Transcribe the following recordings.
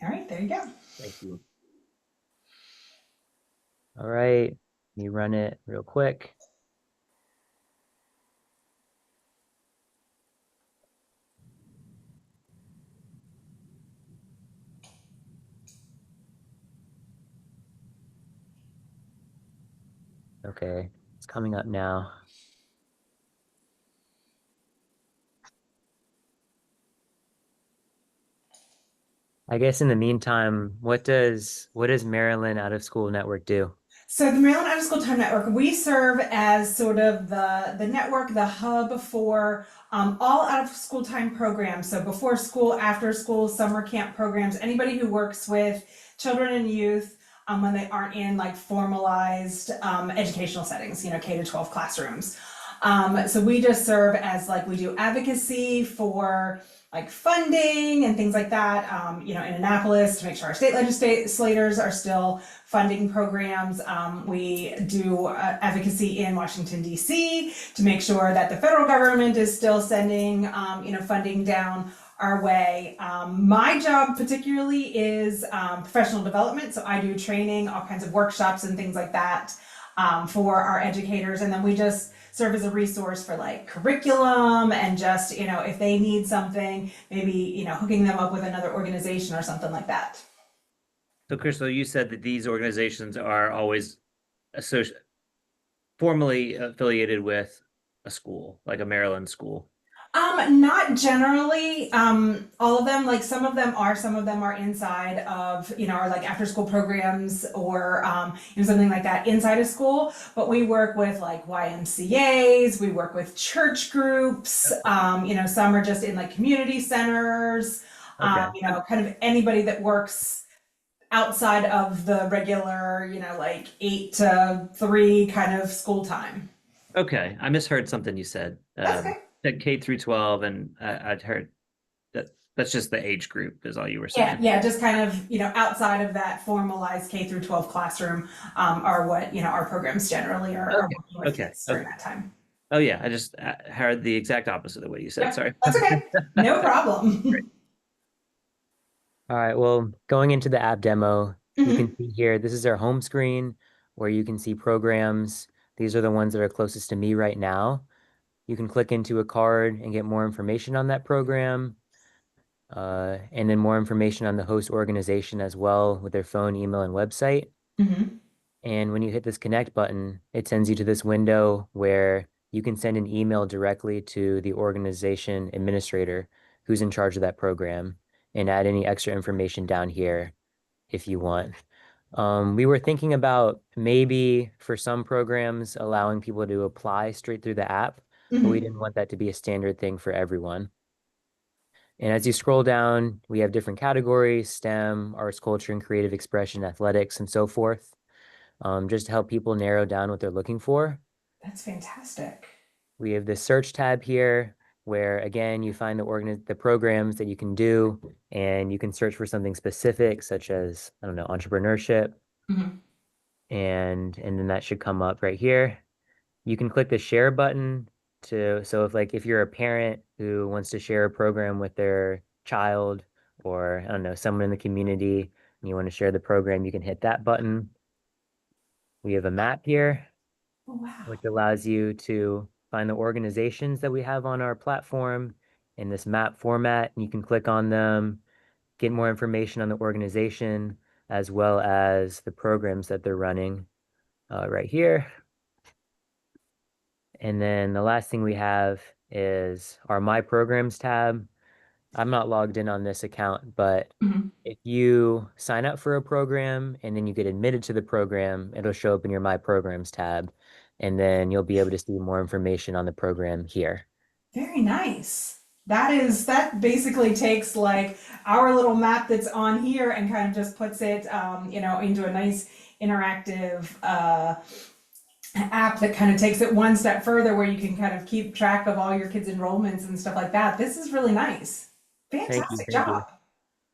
All right, there you go. Thank you. All right, let me run it real quick. Okay, it's coming up now. I guess in the meantime, what does Maryland Out of School Network do? So the Maryland Out of School Time Network, we serve as sort of the network, the hub for all out of school time programs. So before school, after school, summer camp programs, anybody who works with children and youth when they aren't in like formalized educational settings, K to 12 classrooms. So we just serve as like we do advocacy for like funding and things like that, in Annapolis to make sure our state legislators are still funding programs. We do advocacy in Washington, D.C. to make sure that the federal government is still sending, funding down our way. My job particularly is professional development. So I do training, all kinds of workshops and things like that for our educators. And then we just serve as a resource for like curriculum and just, if they need something, maybe, hooking them up with another organization or something like that. So, Crystal, you said that these organizations are always formally affiliated with a school, like a Maryland school. Not generally. All of them, like some of them are inside of, or like after school programs or, something like that inside of school. But we work with like YMCA's, we work with church groups, some are just in like community centers, Okay. kind of anybody that works outside of the regular, like 8 to 3 kind of school time. Okay. I misheard something you said. That's okay. Said K through 12, and I'd heard that that's just the age group is all you were Yeah, saying. yeah, just kind of, outside of that formalized K through 12 classroom, are what, our programs generally are Okay. working with Okay. kids during Okay. that time. Oh yeah, I just heard the exact opposite of what you said. Yep, Sorry. that's okay. No Great. problem. All right. Well, going into the app demo, you can Mhm. see here, this is our home screen where you can see programs. These are the ones that are closest to me right now. You can click into a card and get more information on that program, and then more information on the host organization as well with their phone, email, and website. Mhm. And when you hit this connect button, it sends you to this window where you can send an email directly to the organization administrator who's in charge of that program and add any extra information down here if you want. We were thinking about maybe for some programs allowing people to apply straight through the app, but we Mhm. didn't want that to be a standard thing for everyone. And as you scroll down, we have different categories: STEM, arts, culture, and creative expression, athletics, and so forth, just to help people narrow down what they're looking for. That's fantastic. We have this search tab here where again you find the programs that you can do, and you can search for something specific such as, I don't know, entrepreneurship, Mhm. and then that should come up right here. You can click the share button to, so if you're a parent who wants to share a program with their child, or I don't know, someone in the community, and you want to share the program, you can hit that button. We have a map here, Oh, wow. which allows you to find the organizations that we have on our platform in this map format, and you can click on them, get more information on the organization, as well as the programs that they're running right here. And then the last thing we have is our My Programs tab. I'm not logged in on this account, but Mhm. if you sign up for a program and then you get admitted to the program, it'll show up in your My Programs tab, and then you'll be able to see more information on the program here. Very nice. That basically takes like our little map that's on here and kind of just puts it, into a nice interactive app that kind of takes it one step further where you can kind of keep track of all your kids' enrollments and stuff like that. This is really nice. Thank you, Fantastic thank you. job.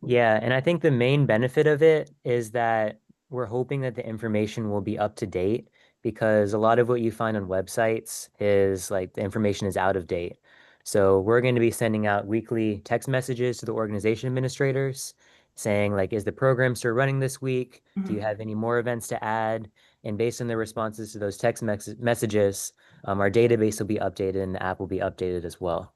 Yeah, and I think the main benefit of it is that we're hoping that the information will be up to date, because a lot of what you find on websites is like the information is out of date. So we're going to be sending out weekly text messages to the organization administrators, saying like, is the program still running this week? Do you Mhm. have any more events to add? And based on the responses to those text messages, our database will be updated and the app will be updated as well.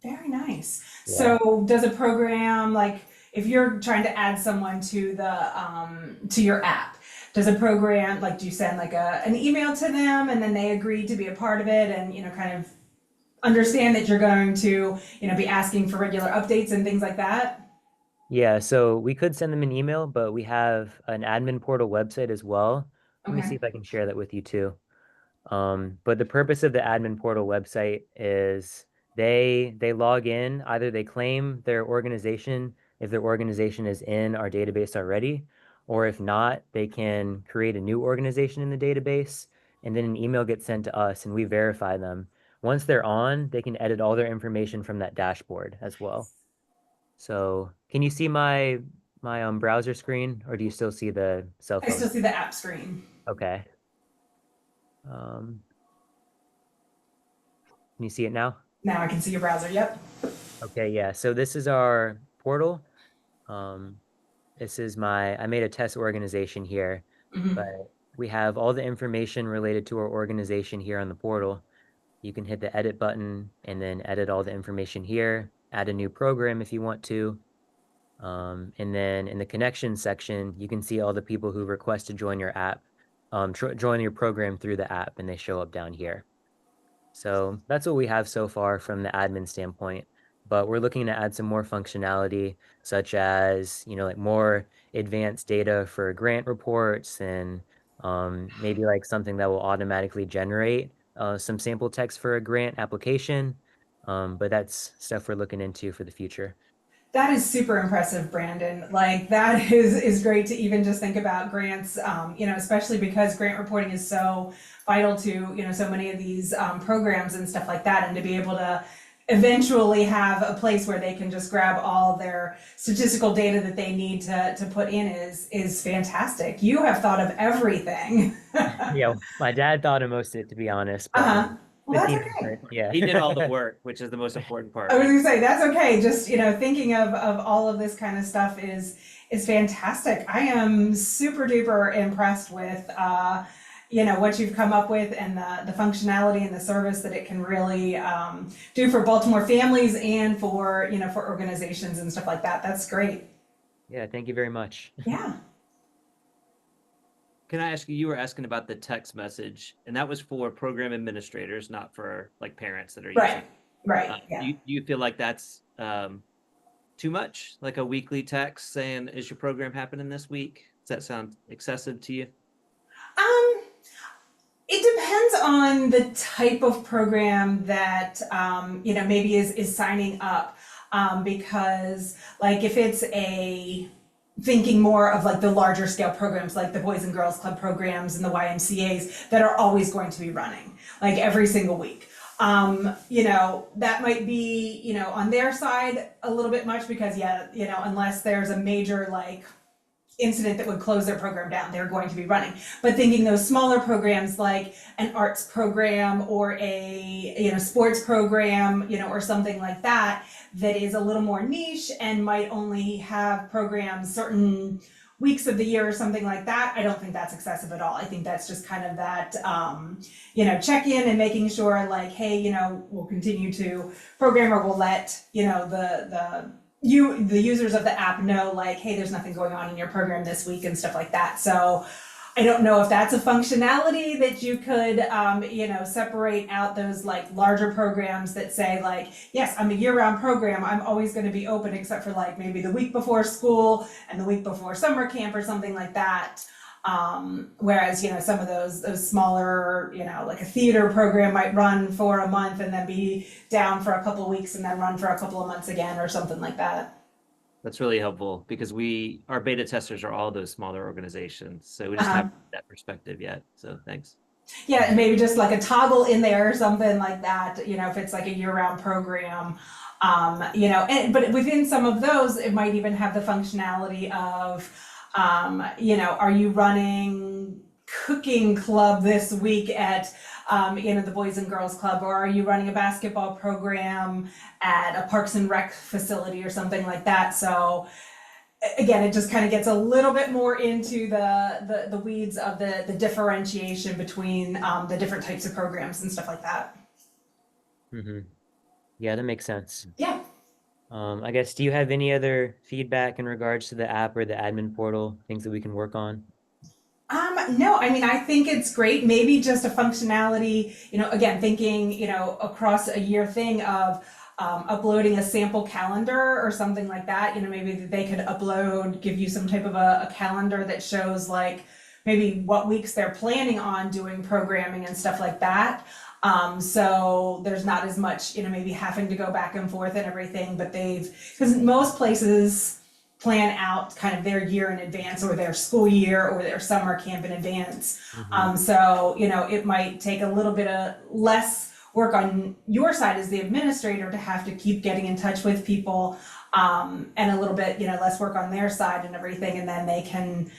Very nice. Yeah. So does a program like if you're trying to add someone to your app, does a program like do you send like an email to them and then they agree to be a part of it and kind of understand that you're going to be asking for regular updates and things like that? Yeah, so we could send them an email, but we have an admin portal website as well. Let me see Okay. if I can share that with you too. But the purpose of the admin portal website is they log in, either they claim their organization if their organization is in our database already, or if not, they can create a new organization in the database, and then an email gets sent to us and we verify them. Once they're on, they can edit all their information from that dashboard as well. So can you see my browser screen, or do you still see the cell I phone? still see the app screen. Okay. Um, can you see it now? Now I can see your browser. Yep. Okay, yeah. So this is our portal. Um, this is I made a test organization here, but Hmm. we have all the information related to our organization here on the portal. You can hit the edit button and then edit all the information here, add a new program if you want to. And then in the connection section, you can see all the people who request to join your app, join your program through the app, and they show up down here. So that's what we have so far from the admin standpoint. But we're looking to add some more functionality, such as, like more advanced data for grant reports and maybe like something that will automatically generate some sample text for a grant application. But that's stuff we're looking into for the future. That is super impressive, Brandon. Like that is great to even just think about grants. Especially because grant reporting is so vital to so many of these programs and stuff like that, and to be able to eventually have a place where they can just grab all their statistical data that they need to put in is fantastic. You have thought of everything. Yeah, my dad thought of most of it, to be honest, but Uh-huh. Well, the that's team okay. effort, yeah. He did all the work, which is the most important I part, was right? gonna say that's okay. Just thinking of all of this kind of stuff is fantastic. I am super duper impressed with what you've come up with and the functionality and the service that it can really do for Baltimore families and for for organizations and stuff like that. That's great. Yeah, thank you very much. Yeah. Can I ask you, you were asking about the text message, and that was for program administrators, not for like parents that are using. Right. Right. Do Yeah. you feel like that's too much? Like a weekly text saying, "Is your program happening this week?" Does that sound excessive to you? Um, It depends on the type of program that maybe is signing up, because like if it's a thinking more of like the larger scale programs like the Boys and Girls Club programs and the YMCA's that are always going to be running like every single week. That might be, on their side a little bit much because yeah, unless there's a major like incident that would close their program down, they're going to be running. But thinking those smaller programs like an arts program or a sports program, or something like that that is a little more niche and might only have programs certain weeks of the year or something like that, I don't think that's excessive at all. I think that's just kind of that check in and making sure like, hey, we'll continue to program or we'll let the users of the app know like, hey, there's nothing going on in your program this week and stuff like that. So I don't know if that's a functionality that you could separate out those like larger programs that say like, yes, I'm a year-round program, I'm always going to be open except for like maybe the week before school and the week before summer camp or something like that. Whereas, some of those smaller, like a theater program might run for a month and then be down for a couple of weeks and then run for a couple of months again or something like that. That's really helpful because our beta testers are all those smaller organizations, so we just Uh-huh. haven't had that perspective yet. So thanks. Yeah, and maybe just like a toggle in there or something like that, if it's like a year-round program. But within some of those, it might even have the functionality of, are you running cooking club this week at, the Boys and Girls Club, or are you running a basketball program at a Parks and Rec facility or something like that? So again, it just kind of gets a little bit more into the weeds of the differentiation between the different types of programs and stuff like that. Hmm. Yeah, that makes sense. Yeah. I guess, do you have any other feedback in regards to the app or the admin portal, things that we can work on? No, I mean, I think it's great. Maybe just a functionality, again, thinking, across a year thing of uploading a sample calendar or something like that. Maybe that they could upload, give you some type of a calendar that shows like maybe what weeks they're planning on doing programming and stuff like that. So there's not as much, maybe having to go back and forth and everything, but because most places plan out kind of their year in advance or their school year or their summer camp in advance. Mhm. So, it might take a little bit of less work on your side as the administrator to have to keep getting in touch with people, and a little bit, less work on their side and everything. And then they can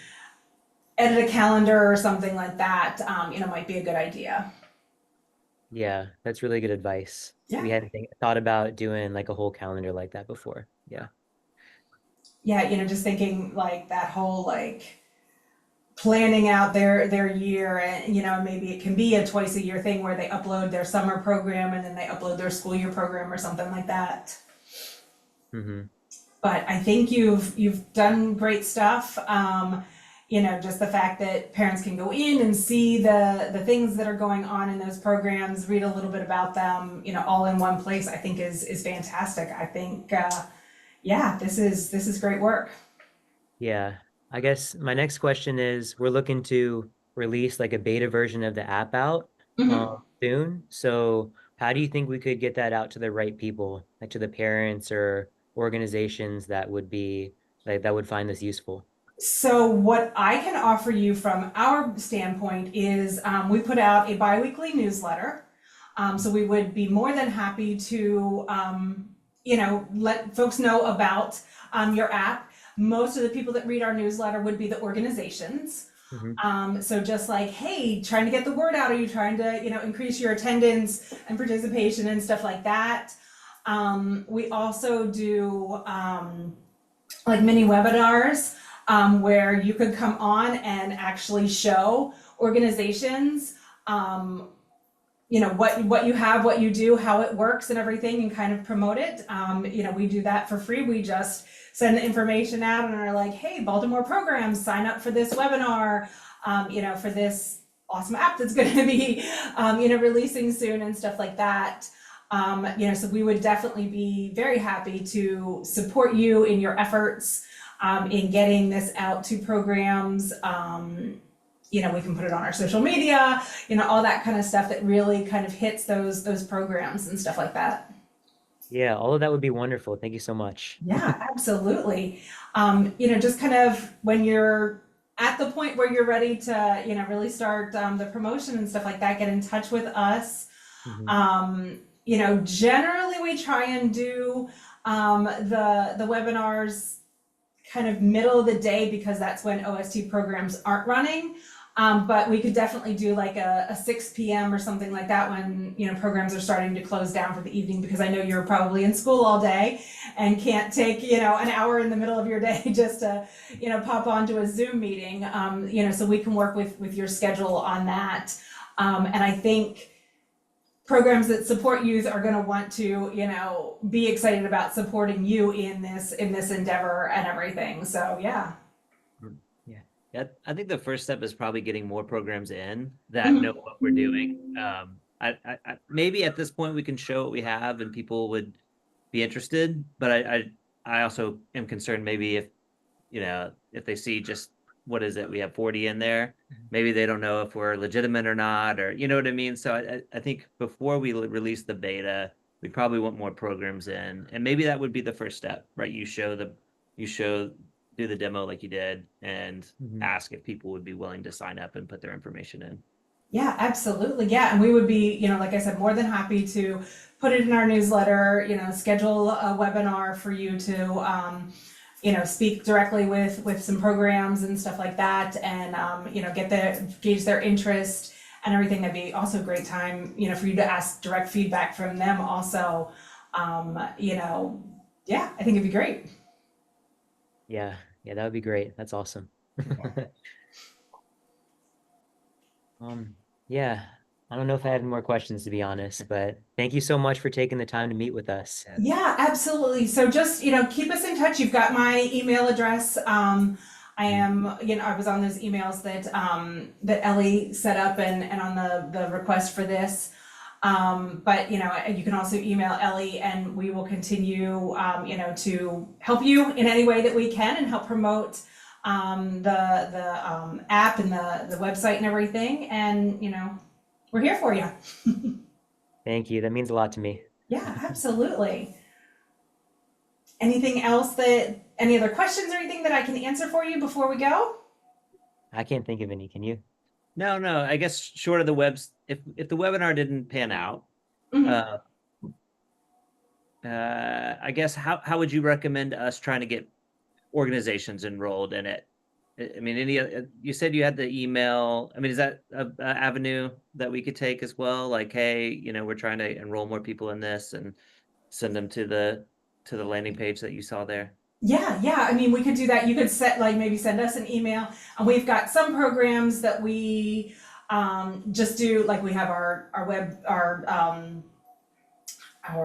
edit a calendar or something like that, might be a good idea. Yeah, that's really good advice. We Yeah. hadn't thought about doing like a whole calendar like that before. Yeah. Yeah, just thinking like that whole like planning out their year, and maybe it can be a twice a year thing where they upload their summer program and then they upload their school year program or something like that. Hmm. But I think you've done great stuff. Just the fact that parents can go in and see the things that are going on in those programs, read a little bit about them, all in one place, I think is fantastic. I think yeah, this is great work. Yeah. I guess my next question is, we're looking to release like a beta version of the app out Mhm. soon. So how do you think we could get that out to the right people, like to the parents or organizations that would be like that would find this useful? So what I can offer you from our standpoint is we put out a biweekly newsletter. So we would be more than happy to, let folks know about your app. Most of the people that read our newsletter would be the organizations. Hmm. So just like, hey, trying to get the word out. Are you trying to, increase your attendance and participation and stuff like that? We also do like mini webinars where you could come on and actually show organizations what you have, what you do, how it works and everything, and kind of promote it. We do that for free. We just send the information out and are like, hey, Baltimore programs, sign up for this webinar, for this awesome app that's going to be releasing soon and stuff like that. So we would definitely be very happy to support you in your efforts in getting this out to programs. We can put it on our social media, all that kind of stuff that really kind of hits those programs and stuff like that. Yeah, all of that would be wonderful. Thank you so much. Yeah, absolutely. Just kind of when you're at the point where you're ready to, really start the promotion and stuff like that, get in touch with us. Hmm. Generally we try and do the webinars kind of middle of the day because that's when OST programs aren't running. But we could definitely do like a 6 p.m. or something like that when, programs are starting to close down for the evening, because I know you're probably in school all day and can't take, an hour in the middle of your day just to, pop onto a Zoom meeting. So we can work with your schedule on that. And I think programs that support youth are going to want to, be excited about supporting you in this endeavor and everything. So yeah. Yeah. Yeah, I think the first step is probably getting more programs in that know Mhm. what we're doing. Maybe at this point we can show what we have and people would be interested, but I also am concerned maybe if they see just what is it, we have 40 in there, maybe they don't know if we're legitimate or not, or you know what I mean. So I think before we release the beta, we probably want more programs in, and maybe that would be the first step, right? You show do the demo like you did and Hmm. ask if people would be willing to sign up and put their information in. Yeah, absolutely. Yeah. And we would be, like I said, more than happy to put it in our newsletter, schedule a webinar for you to, speak directly with some programs and stuff like that, and, gauge their interest and everything. That'd be also a great time, for you to ask direct feedback from them also. Yeah, I think it'd be great. Yeah. Yeah, that would be great. That's awesome. Yeah, I don't know if I have any more questions, to be honest, but thank you so much for taking the time to meet with us. Yeah, absolutely. So just, keep us in touch. You've got my email address. I am, I was on those emails that Ellie set up and on the request for this. But you can also email Ellie and we will continue, to help you in any way that we can and help promote the app and the website and everything. And, we're here for you. Thank you. That means a lot to me. Yeah, absolutely. Anything else any other questions or anything that I can answer for you before we go? I can't think of any. Can you? No, I guess short of the webs, if the webinar didn't pan out, Mhm. I guess how would you recommend us trying to get organizations enrolled in it? I mean, you said you had the email. I mean, is that a avenue that we could take as well? Like, hey, we're trying to enroll more people in this and send them to the landing page that you saw there. Yeah. I mean, we could do that. You could maybe send us an email. And we've got some programs that we just do, like we have our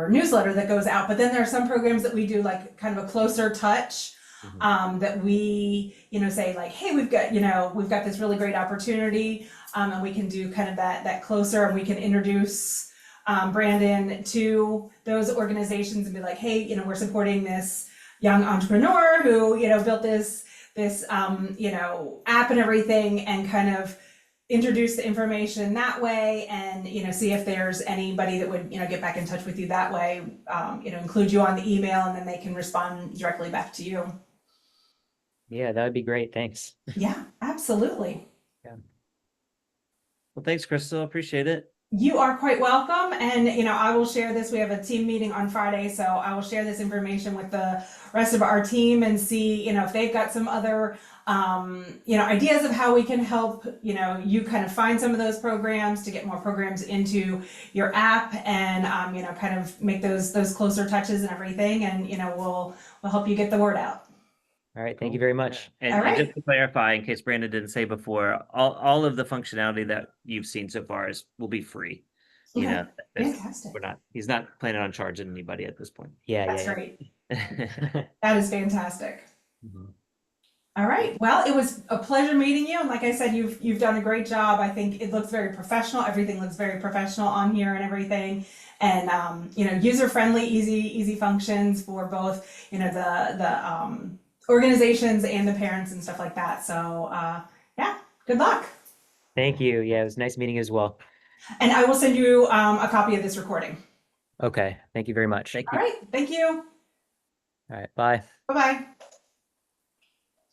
newsletter that goes out, but then there are some programs that we do like kind of a closer touch. That we, say like, hey, we've got this really great opportunity, and we can do kind of that closer, and we can introduce Brandon to those organizations and be like, hey, we're supporting this young entrepreneur who, built this app and everything, and kind of introduce the information that way, and see if there's anybody that would get back in touch with you that way, include you on the email, and then they can respond directly back to you. Yeah, that would be great. Thanks. Yeah, absolutely. Yeah. Well, thanks, Crystal. Appreciate it. You are quite welcome. And, I will share this. We have a team meeting on Friday, so I will share this information with the rest of our team and see, if they've got some other, ideas of how we can help, you kind of find some of those programs to get more programs into your app and, kind of make those closer touches and everything. And, we'll help you get the word out. All right. Thank you very much. And, All right. and just to clarify, in case Brandon didn't say before, all of the functionality that you've seen so far will be free. Okay. Fantastic. He's not planning on charging anybody at this point. Yeah, That's yeah. great. Yeah. That is fantastic. Mhm. All right. Well, it was a pleasure meeting you. And like I said, you've done a great job. I think it looks very professional. Everything looks very professional on here and everything. And user friendly, easy functions for both, the organizations and the parents and stuff like that. So yeah, good luck. Thank you. Yeah, it was nice meeting you as well. And I will send you a copy of this recording. Okay. Thank you very much. Thank All you. right. Thank you. All right. Bye. Bye-bye.